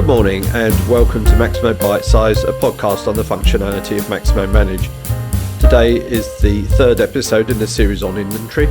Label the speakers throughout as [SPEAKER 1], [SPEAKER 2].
[SPEAKER 1] Good morning and welcome to Maximo Bite Size, a podcast on the functionality of Maximo Manage. Today is the third episode in the series on inventory,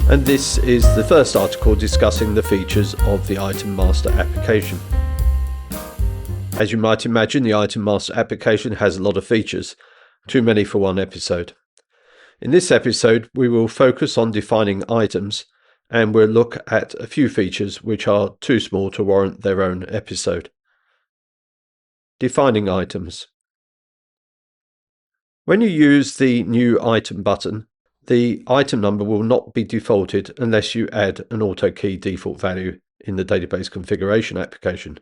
[SPEAKER 1] and this is the first article discussing the features of the Item Master application. As you might imagine, the Item Master application has a lot of features, too many for one episode. In this episode, we will focus on defining items, and we'll look at a few features which are too small to warrant their own episode. Defining items. When you use the New Item button, the item number will not be defaulted unless you add an AutoKey default value in the database configuration application.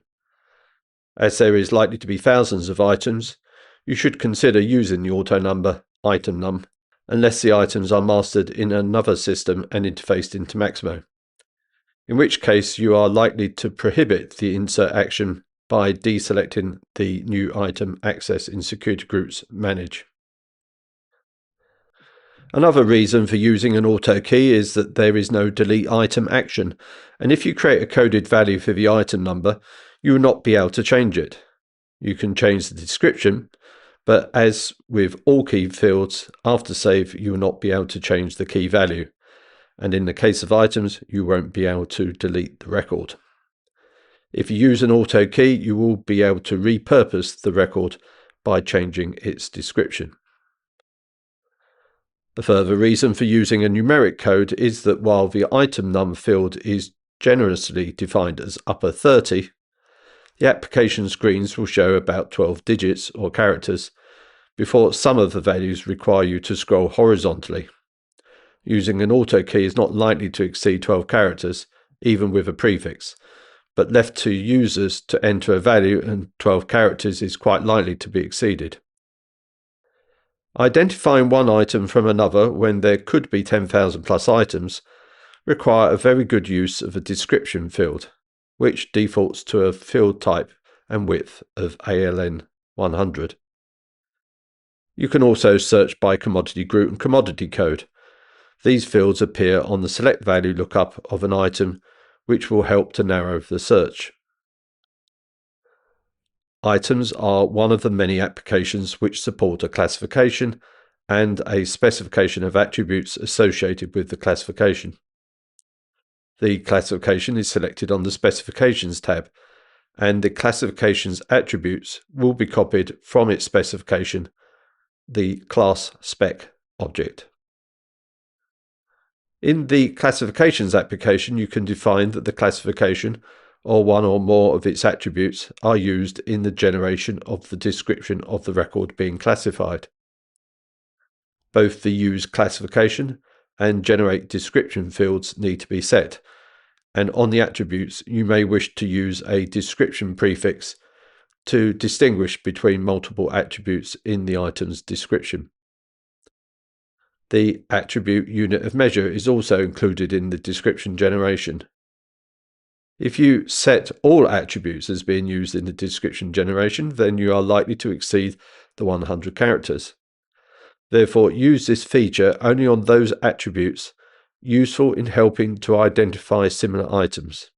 [SPEAKER 1] As there is likely to be thousands of items, you should consider using the auto number item num unless the items are mastered in another system and interfaced into Maximo, in which case you are likely to prohibit the insert action by deselecting the new item access in Security Groups Manage. Another reason for using an AutoKey is that there is no delete item action, and if you create a coded value for the item number, you will not be able to change it. You can change the description, but as with all key fields, after save you will not be able to change the key value, and in the case of items you won't be able to delete the record. If you use an AutoKey, you will be able to repurpose the record by changing its description. A further reason for using a numeric code is that while the item num field is generously defined as upper 30, the application screens will show about 12 digits or characters before some of the values require you to scroll horizontally. Using an AutoKey is not likely to exceed 12 characters, even with a prefix, but left to users to enter a value, and 12 characters is quite likely to be exceeded. Identifying one item from another when there could be 10,000 plus items require a very good use of a description field, which defaults to a field type and width of ALN 100. You can also search by commodity group and commodity code. These fields appear on the select value lookup of an item, which will help to narrow the search. Items are one of the many applications which support a classification and a specification of attributes associated with the classification. The classification is selected on the Specifications tab, and the classification's attributes will be copied from its specification, the class spec object. In the Classifications application, you can define that the classification, or one or more of its attributes, are used in the generation of the description of the record being classified. Both the Use Classification and Generate Description fields need to be set, and on the attributes you may wish to use a description prefix to distinguish between multiple attributes in the item's description. The attribute unit of measure is also included in the description generation. If you set all attributes as being used in the description generation, then you are likely to exceed the 100 characters. Therefore, use this feature only on those attributes useful in helping to identify similar items.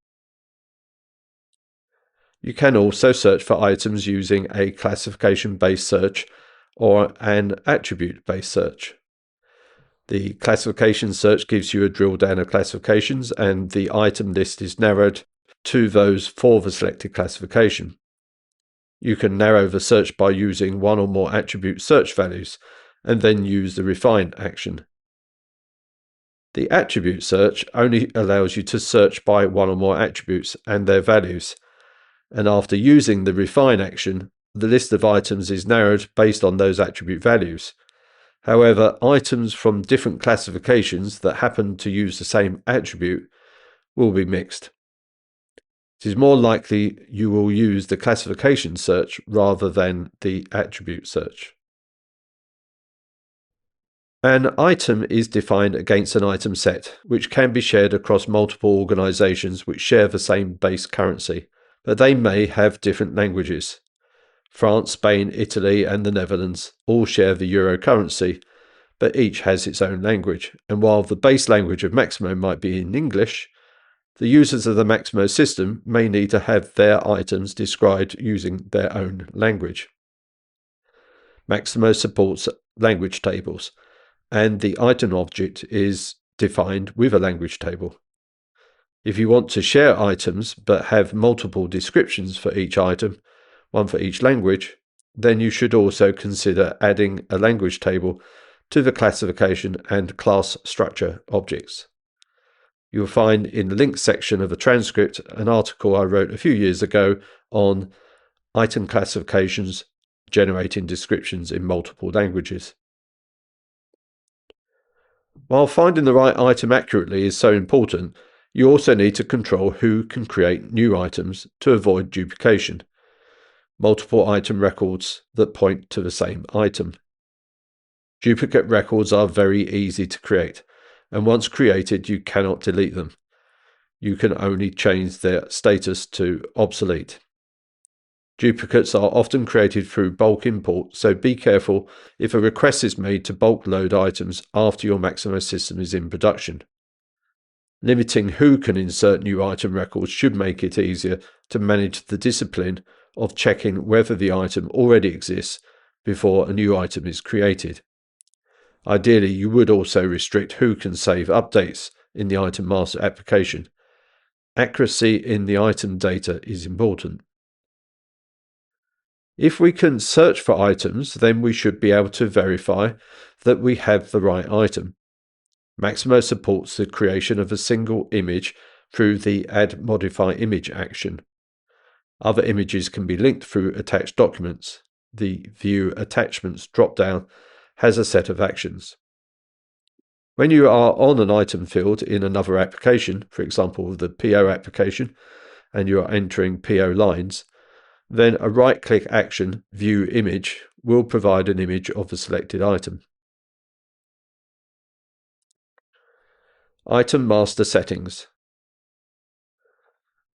[SPEAKER 1] You can also search for items using a classification-based search or an attribute-based search. The classification search gives you a drill down of classifications, and the item list is narrowed to those for the selected classification. You can narrow the search by using one or more attribute search values and then use the refine action. The attribute search only allows you to search by one or more attributes and their values, and after using the refine action, the list of items is narrowed based on those attribute values. However, items from different classifications that happen to use the same attribute will be mixed. It is more likely you will use the classification search rather than the attribute search. An item is defined against an item set, which can be shared across multiple organizations which share the same base currency, but they may have different languages. France, Spain, Italy, and the Netherlands all share the euro currency, but each has its own language, and while the base language of Maximo might be in English, The users of the Maximo system may need to have their items described using their own language. Maximo supports language tables, and the item object is defined with a language table. If you want to share items but have multiple descriptions for each item, one for each language, then you should also consider adding a language table to the classification and class structure objects. You'll find in the links section of the transcript an article I wrote a few years ago on item classifications generating descriptions in multiple languages. While finding the right item accurately is so important, you also need to control who can create new items to avoid duplication. Multiple item records that point to the same item. Duplicate records are very easy to create, and once created, you cannot delete them. You can only change their status to obsolete. Duplicates are often created through bulk import, so be careful if a request is made to bulk load items after your Maximo system is in production. Limiting who can insert new item records should make it easier to manage the discipline of checking whether the item already exists before a new item is created. Ideally, you would also restrict who can save updates in the item master application. Accuracy in the item data is important. If we can search for items, then we should be able to verify that we have the right item. Maximo supports the creation of a single image through the Add Modify Image action. Other images can be linked through attached documents. The View Attachments drop-down has a set of actions. When you are on an item field in another application, for example the PO application, and you are entering PO lines, then a right-click action, View Image, will provide an image of the selected item. Item Master Settings.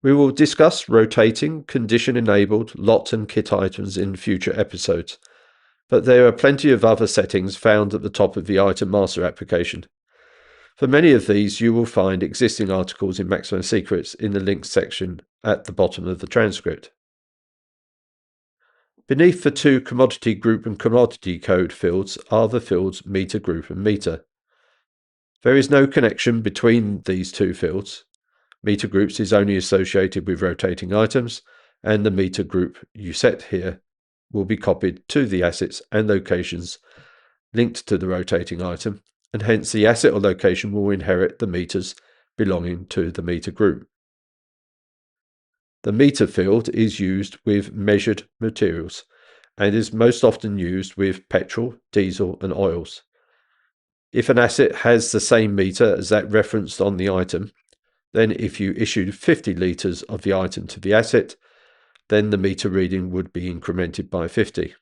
[SPEAKER 1] We will discuss rotating, condition-enabled lot and kit items in future episodes, but there are plenty of other settings found at the top of the Item Master application. For many of these, you will find existing articles in Maximo Secrets in the links section at the bottom of the transcript. Beneath the two commodity group and commodity code fields are the fields meter group and meter. There is no connection between these two fields. Meter groups is only associated with rotating items, and the meter group you set here will be copied to the assets and locations linked to the rotating item, and hence the asset or location will inherit the meters belonging to the meter group. The meter field is used with measured materials and is most often used with petrol, diesel, and oils. If an asset has the same meter as that referenced on the item, then if you issued 50 litres of the item to the asset, then the meter reading would be incremented by 50.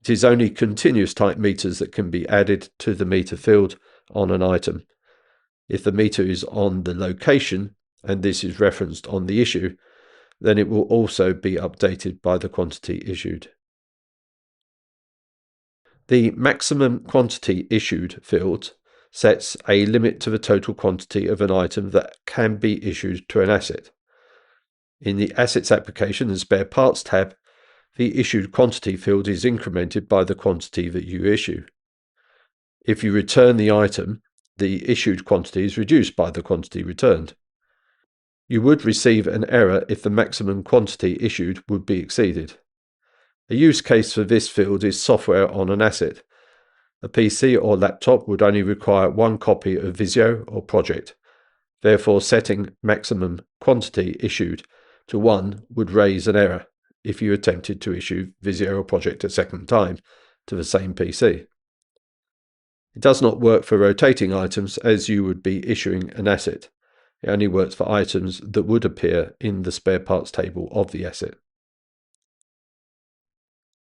[SPEAKER 1] It is only continuous type meters that can be added to the meter field on an item. If the meter is on the location, and this is referenced on the issue, then it will also be updated by the quantity issued. The maximum quantity issued field sets a limit to the total quantity of an item that can be issued to an asset. In the Assets application and Spare Parts tab, the issued quantity field is incremented by the quantity that you issue. If you return the item, the issued quantity is reduced by the quantity returned. You would receive an error if the maximum quantity issued would be exceeded. A use case for this field is software on an asset. A PC or laptop would only require one copy of Visio or project. Therefore, setting maximum quantity issued to 1 would raise an error if you attempted to issue Visio or project a second time to the same PC. It does not work for rotating items as you would be issuing an asset. It only works for items that would appear in the spare parts table of the asset.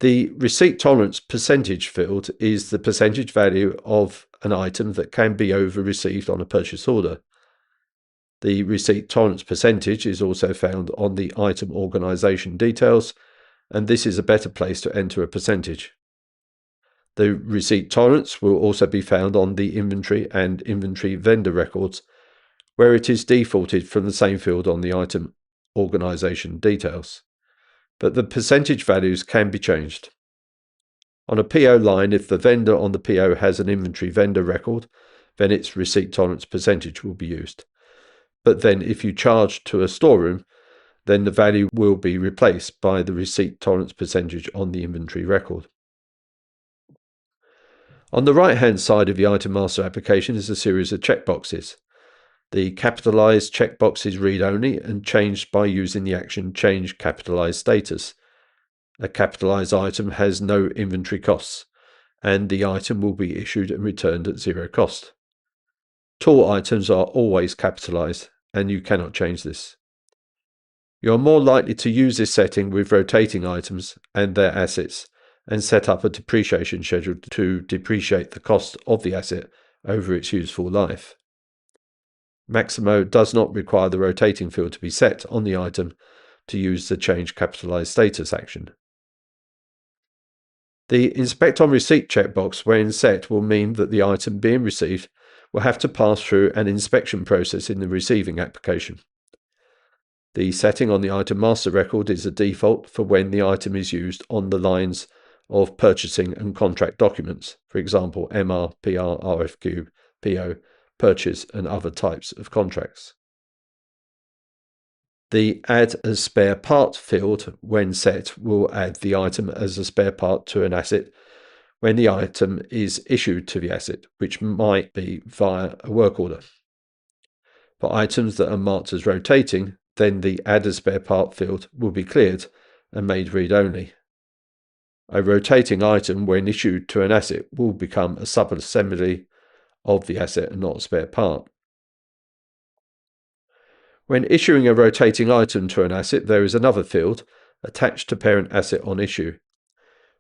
[SPEAKER 1] The receipt tolerance percentage field is the percentage value of an item that can be over-received on a purchase order. The receipt tolerance percentage is also found on the item organization details, and this is a better place to enter a percentage. The receipt tolerance will also be found on the inventory and inventory vendor records, where it is defaulted from the same field on the item organization details. But the percentage values can be changed. On a PO line, if the vendor on the PO has an inventory vendor record, then its receipt tolerance percentage will be used. But then if you charge to a storeroom, then the value will be replaced by the receipt tolerance percentage on the inventory record. On the right-hand side of the item master application is a series of checkboxes. The capitalized checkbox is read-only and changed by using the action change capitalized status. A capitalized item has no inventory costs, and the item will be issued and returned at zero cost. Tool items are always capitalized, and you cannot change this. You are more likely to use this setting with rotating items and their assets, and set up a depreciation schedule to depreciate the cost of the asset over its useful life. Maximo does not require the rotating field to be set on the item to use the change capitalized status action. The Inspect on Receipt checkbox, when set, will mean that the item being received will have to pass through an inspection process in the receiving application. The setting on the item master record is a default for when the item is used on the lines of purchasing and contract documents, for example, MR, PR, RFQ, PO, purchase, and other types of contracts. The Add as Spare Part field, when set, will add the item as a spare part to an asset when the item is issued to the asset, which might be via a work order. For items that are marked as rotating, then the Add as Spare Part field will be cleared and made read-only. A rotating item, when issued to an asset, will become a sub-assembly of the asset and not a spare part. When issuing a rotating item to an asset, there is another field attached to parent asset on issue,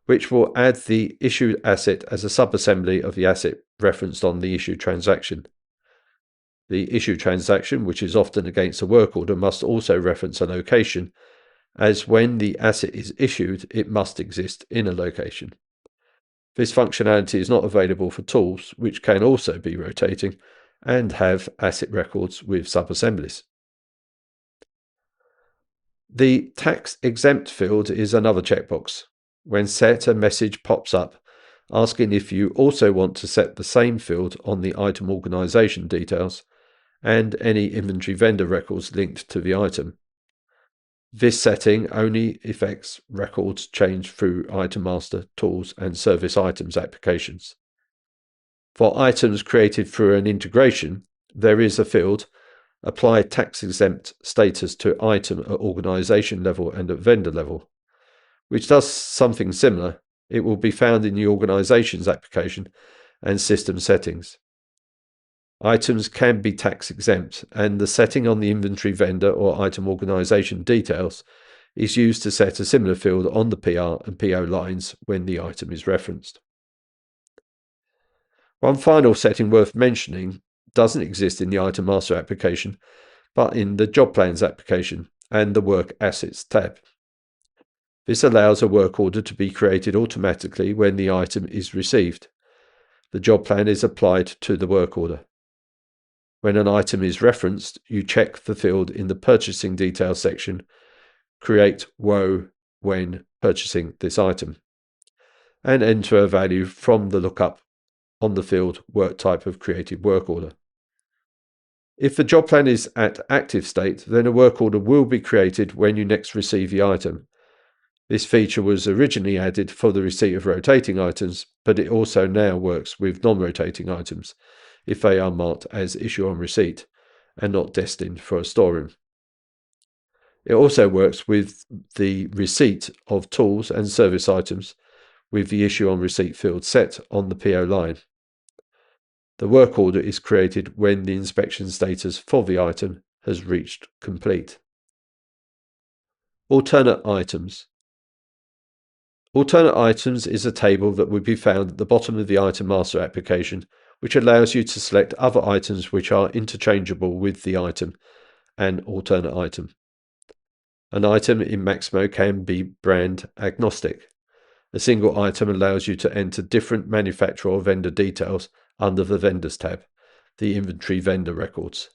[SPEAKER 1] which will add the issued asset as a sub-assembly of the asset referenced on the issue transaction. The issue transaction, which is often against a work order, must also reference a location, as when the asset is issued, it must exist in a location. This functionality is not available for tools, which can also be rotating and have asset records with sub-assemblies. The tax exempt field is another checkbox. When set, a message pops up asking if you also want to set the same field on the item organization details and any inventory vendor records linked to the item. This setting only affects records changed through Item Master, Tools, and Service Items applications. For items created through an integration, there is a field Apply tax exempt status to item at organization level and at vendor level, which does something similar. It will be found in the organizations application and system settings. Items can be tax exempt, and the setting on the inventory vendor or item organization details is used to set a similar field on the PR and PO lines when the item is referenced. One final setting worth mentioning doesn't exist in the Item Master application, but in the Job Plans application and the Work Assets tab. This allows a work order to be created automatically when the item is received. The job plan is applied to the work order. When an item is referenced, you check the field in the Purchasing Details section, create WO when purchasing this item, and enter a value from the lookup on the field Work Type of Created Work Order. If the job plan is at active state, then a work order will be created when you next receive the item. This feature was originally added for the receipt of rotating items, but it also now works with non-rotating items if they are marked as issue on receipt and not destined for a storeroom. It also works with the receipt of tools and service items with the issue on receipt field set on the PO line. The work order is created when the inspection status for the item has reached complete. Alternate items. Alternate items is a table that would be found at the bottom of the Item Master application, which allows you to select other items which are interchangeable with the item, an alternate item. An item in Maximo can be brand agnostic. A single item allows you to enter different manufacturer or vendor details under the Vendors tab, the Inventory Vendor Records.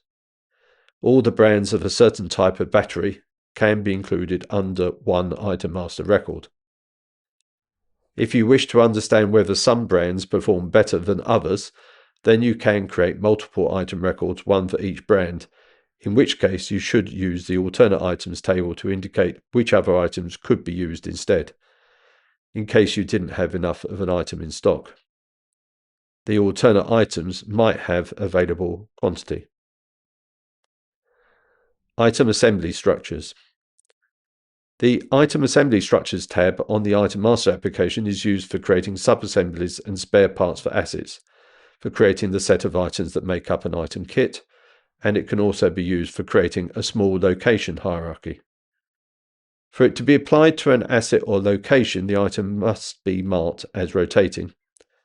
[SPEAKER 1] All the brands of a certain type of battery can be included under one item master record. If you wish to understand whether some brands perform better than others, then you can create multiple item records, one for each brand, in which case you should use the alternate items table to indicate which other items could be used instead, in case you didn't have enough of an item in stock. The alternate items might have available quantity. Item assembly structures. The Item Assembly Structures tab on the Item Master application is used for creating sub-assemblies and spare parts for assets, for creating the set of items that make up an item kit, and it can also be used for creating a small location hierarchy. For it to be applied to an asset or location, the item must be marked as rotating,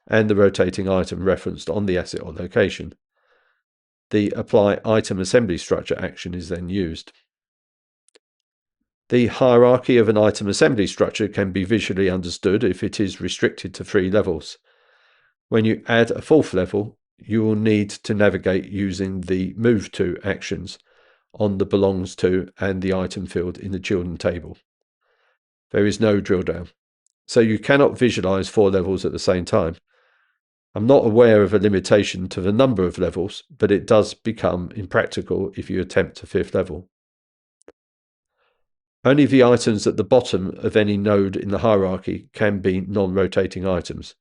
[SPEAKER 1] and the rotating item referenced on the asset or location. The Apply Item Assembly Structure action is then used. The hierarchy of an item assembly structure can be visually understood if it is restricted to 3 levels. When you add a 4th level, you will need to navigate using the Move To actions on the Belongs To and the item field in the Children table. There is no drill down, so you cannot visualize 4 levels at the same time. I'm not aware of a limitation to the number of levels, but it does become impractical if you attempt a 5th level. Only the items at the bottom of any node in the hierarchy can be non-rotating items.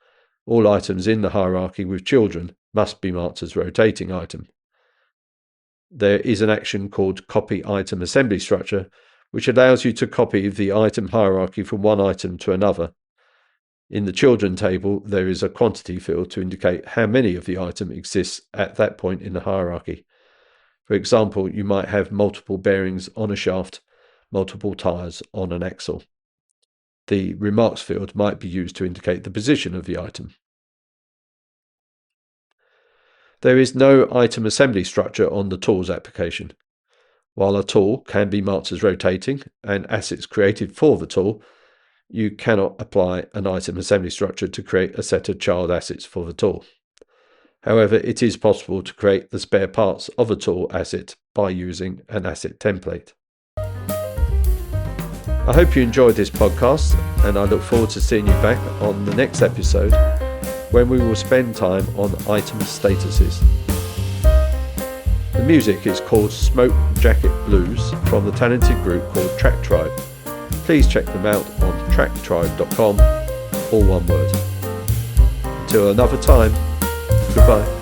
[SPEAKER 1] All items in the hierarchy with children must be marked as rotating item. There is an action called Copy Item Assembly Structure, which allows you to copy the item hierarchy from one item to another. In the children table, there is a quantity field to indicate how many of the item exists at that point in the hierarchy. For example, you might have multiple bearings on a shaft, multiple tyres on an axle. The remarks field might be used to indicate the position of the item. There is no item assembly structure on the Tools application. While a tool can be marked as rotating and assets created for the tool, you cannot apply an item assembly structure to create a set of child assets for the tool. However, it is possible to create the spare parts of a tool asset by using an asset template. I hope you enjoyed this podcast, and I look forward to seeing you back on the next episode when we will spend time on item statuses. The music is called Smoke Jacket Blues from the talented group called Track Tribe. Please check them out on tracktribe.com, all one word. Until another time, goodbye.